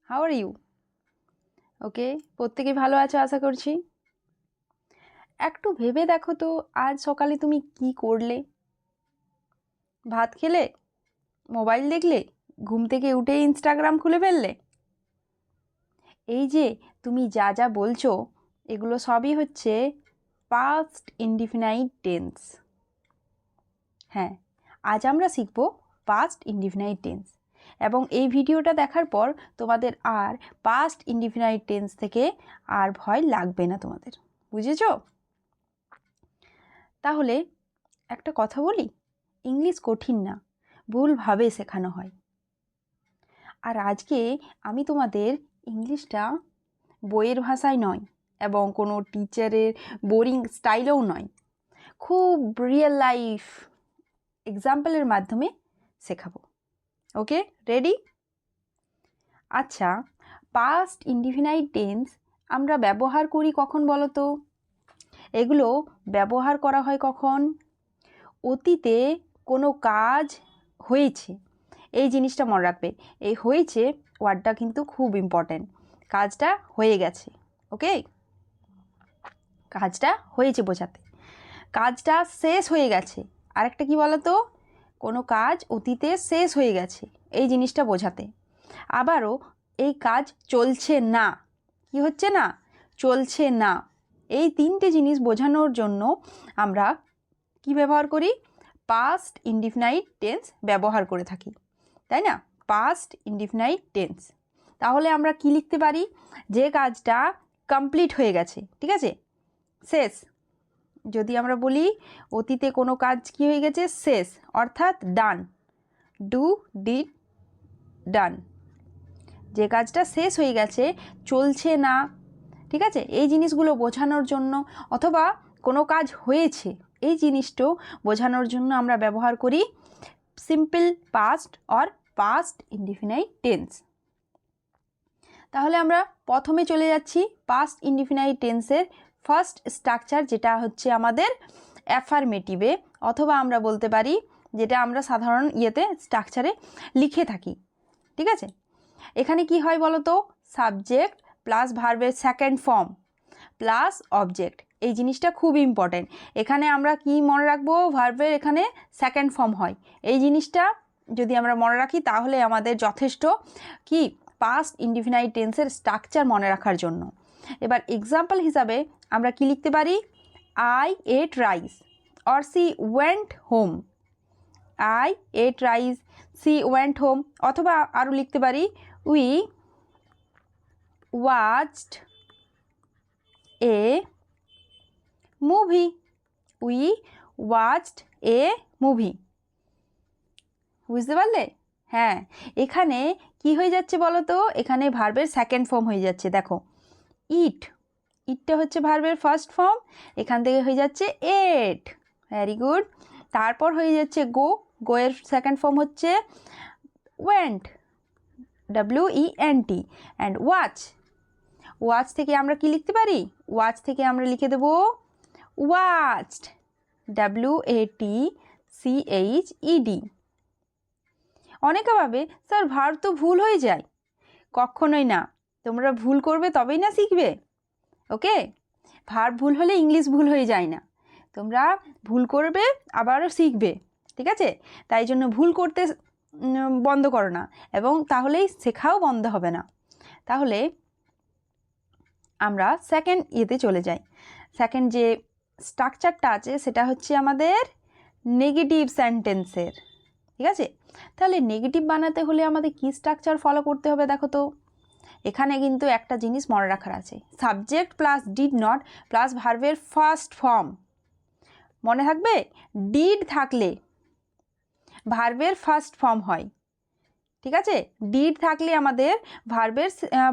How are you? ওকে, প্রত্যেকে ভালো আছো আশা করছি। একটু ভেবে দেখো তো, আজ সকালে তুমি কি করলে? ভাত খেলে, মোবাইল দেখলে, ঘুম থেকে উঠে ইনস্টাগ্রাম খুলে ফেললে? এই যে তুমি যা যা বলছো, এগুলো সবই হচ্ছে পাস্ট ইনডিফিনাইট টেন্স। হ্যাঁ, আজ আমরা শিখব পাস্ট ইনডিফিনাইট টেন্স, এবং এই ভিডিওটা দেখার পর তোমাদের আর পাস্ট ইনডিফিনাইট টেন্স থেকে আর ভয় লাগবে না তোমাদের। বুঝেছো? তাহলে একটা কথা বলি, ইংলিশ কঠিন না, ভুলভাবে শেখানো হয়। আর আজকে আমি তোমাদের ইংলিশটা বইয়ের ভাষায় নয় এবং কোনো টিচারের বোরিং স্টাইলেও নয়, খুব রিয়েল লাইফ এক্সাম্পলের মাধ্যমে শেখাবো। ওকে, রেডি? আচ্ছা, পাস্ট ইনডিফিনাইট টেন্স আমরা ব্যবহার করি কখন বলো তো? এগুলো ব্যবহার করা হয় কখন? অতীতে কোনো কাজ হয়েছে, এই জিনিসটা মনে রাখবে। এই হয়েছে ওয়ার্ডটা কিন্তু খুব ইম্পর্ট্যান্ট। কাজটা হয়ে গেছে, ওকে? কাজটা হয়েছে বোঝাতে। কাজটা শেষ হয়ে গেছে, আরেকটা কি বলো তো? কোনো কাজ অতীতে শেষ হয়ে গেছে, এই জিনিসটা বোঝাতে। আবারও এই কাজ চলছে না, কি হচ্ছে না? চলছে না। এই তিনটে জিনিস বোঝানোর জন্য আমরা কি ব্যবহার করি? পাস্ট ইনডিফিনাইট টেন্স ব্যবহার করে থাকি, তাই না? Past indefinite tense. তাহলে আমরা কি লিখতে পারি? যে কাজটা কমপ্লিট হয়ে গেছে, ঠিক আছে, শেষ। যদি আমরা বলি অতীতে কোনো কাজ কি হয়ে গেছে? শেষ, অর্থাৎ ডান। ডু, ডিড, ডান। যে কাজটা শেষ হয়ে গেছে, চলছে না, ঠিক আছে, এই জিনিসগুলো বোঝানোর জন্য, অথবা কোনো কাজ হয়েছে এই জিনিসটাও বোঝানোর জন্য আমরা ব্যবহার করি simple past or past indefinite tense. তাহলে আমরা প্রথমে চলে যাচ্ছি পাস্ট ইনডিফিনাইট টেন্সের ফার্স্ট স্ট্রাকচার, যেটা হচ্ছে আমাদের অ্যাফার্মেটিভে, অথবা আমরা বলতে পারি যেটা আমরা সাধারণ স্ট্রাকচারে লিখে থাকি, ঠিক আছে? এখানে কি হয় বলো তো? সাবজেক্ট প্লাস ভার্বের সেকেন্ড ফর্ম প্লাস অবজেক্ট, এই জিনিসটা খুব ইম্পর্টেন্ট। এখানে আমরা কি মনে রাখবো? ভার্বের এখানে সেকেন্ড ফর্ম হয়, এই জিনিসটা যদি আমরা মনে রাখি তাহলে আমাদের যথেষ্ট কি পাস্ট ইনডিফিনাইট টেন্সের স্ট্রাকচার মনে রাখার জন্য। এবার এক্সাম্পল হিসাবে আমরা কি লিখতে পারি? I ate rice or she went home. I ate rice, she went home. অথবা আরও লিখতে পারি we watched A movie. We watched A movie. বুঝতে পারলে? হ্যাঁ, এখানে কি হয়ে যাচ্ছে বলো তো? এখানে ভার্বের সেকেন্ড ফর্ম হয়ে যাচ্ছে। দেখো, ইট, ইটটা হচ্ছে ভার্বের ফার্স্ট ফর্ম, এখান থেকে হয়ে যাচ্ছে এট। Very good. তারপর হয়ে যাচ্ছে গো, গোয়ের সেকেন্ড ফর্ম হচ্ছে went, WENT। And watch, watch থেকে আমরা কি লিখতে পারি? ওয়াচ থেকে আমরা লিখে দেব ওয়াচড, WATCHED। অনেকে ভাবে স্যার ভার্ব তো ভুল হয়ে যায়। কখনোই না, তোমরা ভুল করবে তবেই না শিখবে, ওকে? ভার্ব ভুল হলে ইংলিশ ভুল হয়ে যায় না। তোমরা ভুল করবে আবারও শিখবে, ঠিক আছে? তাই জন্য ভুল করতে বন্ধ করো না, এবং তাহলেই শেখাও বন্ধ হবে না। তাহলে আমরা সেকেন্ড চলে যাই। সেকেন্ড যে স্ট্রাকচারটা আছে সেটা হচ্ছে আমাদের নেগেটিভ সেন্টেন্সের, ঠিক আছে? তাহলে নেগেটিভ বানাতে হলে আমাদের কি স্ট্রাকচার ফলো করতে হবে দেখো তো? এখানে কিন্তু একটা জিনিস মনে রাখার আছে, subject plus did not plus ভার্বের ফার্স্ট ফর্ম। মনে থাকবে? ডিড থাকলে ভার্বের ফার্স্ট ফর্ম হয়, ঠিক আছে? ডিড থাকলে আমাদের ভার্বের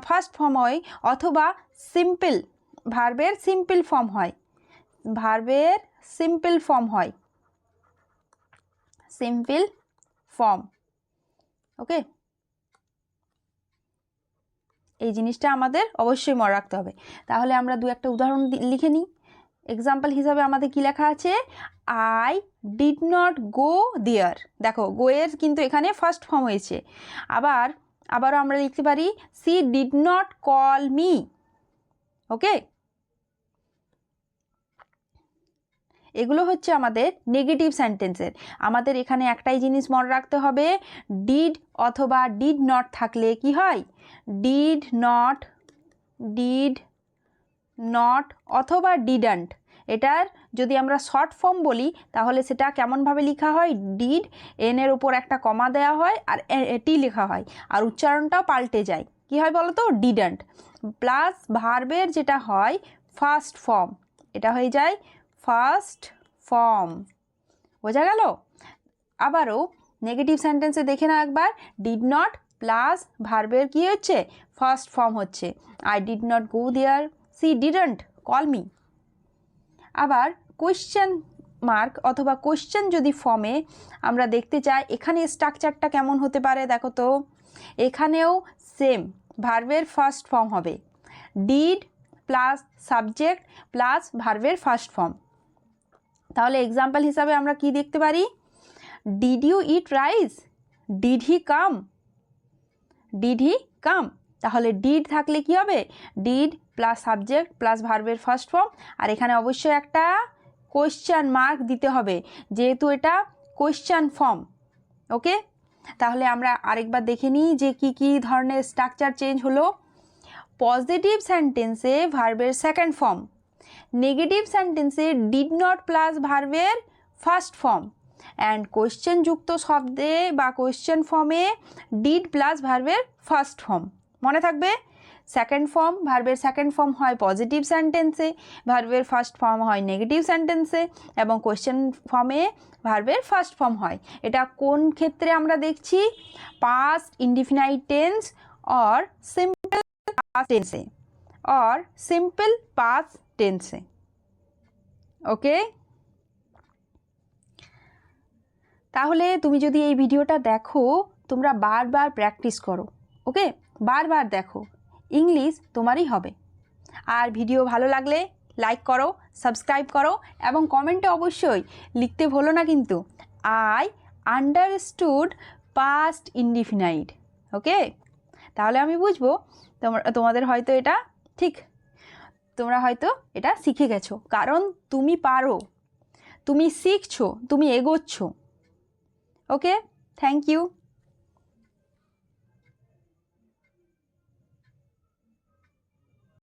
ফার্স্ট ফর্ম হয়, অথবা সিম্পল, ভার্বের সিম্পল ফর্ম হয়। ভার্বের সিম্পল ফর্ম হয়, সিম্পল ফর্ম, ওকে? এই জিনিসটা আমাদের অবশ্যই মনে রাখতে হবে। তাহলে আমরা দু একটা উদাহরণ লিখে নিই। এক্সাম্পল হিসাবে আমাদের কি লেখা আছে? আই ডিড নট গো দেয়ার। দেখো, গো এর কিন্তু এখানে ফার্স্ট ফর্ম হয়েছে। আবার আবারও আমরা লিখতে পারি she did not call me. Okay, এগুলো হচ্ছে আমাদের নেগেটিভ সেন্টেন্সের। আমাদের এখানে একটাই জিনিস মনে রাখতে হবে, ডিড অথবা ডিড নট থাকলে কি হয়, ডিড নট অথবা ডিডন্ট, এটার যদি আমরা শর্ট ফর্ম বলি তাহলে সেটা কেমনভাবে লেখা হয়, ডিড, এনের উপর একটা কমা দেওয়া হয় আর টি লেখা হয়, আর উচ্চারণটাও পাল্টে যায়, কি হয় বলো তো, ডিডন্ট, প্লাস ভার্বের যেটা হয় ফার্স্ট ফর্ম, এটা হয়ে যায় ফার্স্ট ফর্ম। বোঝা গেল? আবারও নেগেটিভ সেন্টেন্সে দেখে নাও একবার, ডিড নট প্লাস ভার্বের কি হচ্ছে, ফার্স্ট ফর্ম হচ্ছে, I did not go there, she didn't call me. আবার কোয়েশ্চেন মার্ক অথবা কোয়েশ্চেন যদি ফর্মে আমরা দেখতে চাই, এখানে স্ট্রাকচারটা কেমন হতে পারে দেখো তো, এখানেও সেম ভার্বের ফার্স্ট ফর্ম হবে, ডিড প্লাস সাবজেক্ট প্লাস ভার্বের ফার্স্ট ফর্ম। তাহলে এক্সাম্পল হিসাবে আমরা কি দেখতে পারি, did you eat rice, did he come, তাহলে ডিড থাকলে কি হবে, ডিড প্লাস সাবজেক্ট প্লাস ভার্বের ফার্স্ট ফর্ম, আর এখানে অবশ্যই একটা কোয়েশ্চেন মার্ক দিতে হবে যেহেতু এটা কোয়েশ্চেন ফর্ম। ওকে, তাহলে আমরা আরেকবার দেখে নিই যে কি কি ধরনের স্ট্রাকচার চেঞ্জ হলো। পজিটিভ সেন্টেন্সে ভার্বের সেকেন্ড ফর্ম, নেগেটিভ সেন্টেন্সে ডিড নট প্লাস ভার্বের ফার্স্ট ফর্ম, অ্যান্ড কোয়েশ্চেন যুক্ত শব্দে বা কোয়েশ্চেন ফর্মে ডিড প্লাস ভার্বের ফার্স্ট ফর্ম। মনে থাকবে, সেকেন্ড ফর্ম, ভার্বের সেকেন্ড ফর্ম হয় পজিটিভ সেন্টেন্সে, ভার্বের ফার্স্ট ফর্ম হয় নেগেটিভ সেন্টেন্সে, এবং কোয়েশ্চেন ফর্মে ভার্বের ফার্স্ট ফর্ম হয়। এটা কোন ক্ষেত্রে আমরা দেখছি, past indefinite tense or simple past টেন্সে, টেন্সে। ওকে, তাহলে তুমি যদি এই ভিডিওটা দেখো, তোমরা বারবার প্র্যাকটিস করো। ওকে, বারবার দেখো, ইংলিশ তোমারই হবে। আর ভিডিও ভালো লাগলে লাইক করো, সাবস্ক্রাইব করো, এবং কমেন্টে অবশ্যই লিখতে ভুলো না কিন্তু, আই আন্ডারস্টুড পাস্ট ইনডিফিনাইট। ওকে, তাহলে আমি বুঝবো তোমাদের হয়তো এটা ঠিক, তোমরা হয়তো এটা শিখে গেছো, কারণ তুমি পারো, তুমি শিখছো, তুমি এগোচ্ছ। ওকে, থ্যাংক ইউ।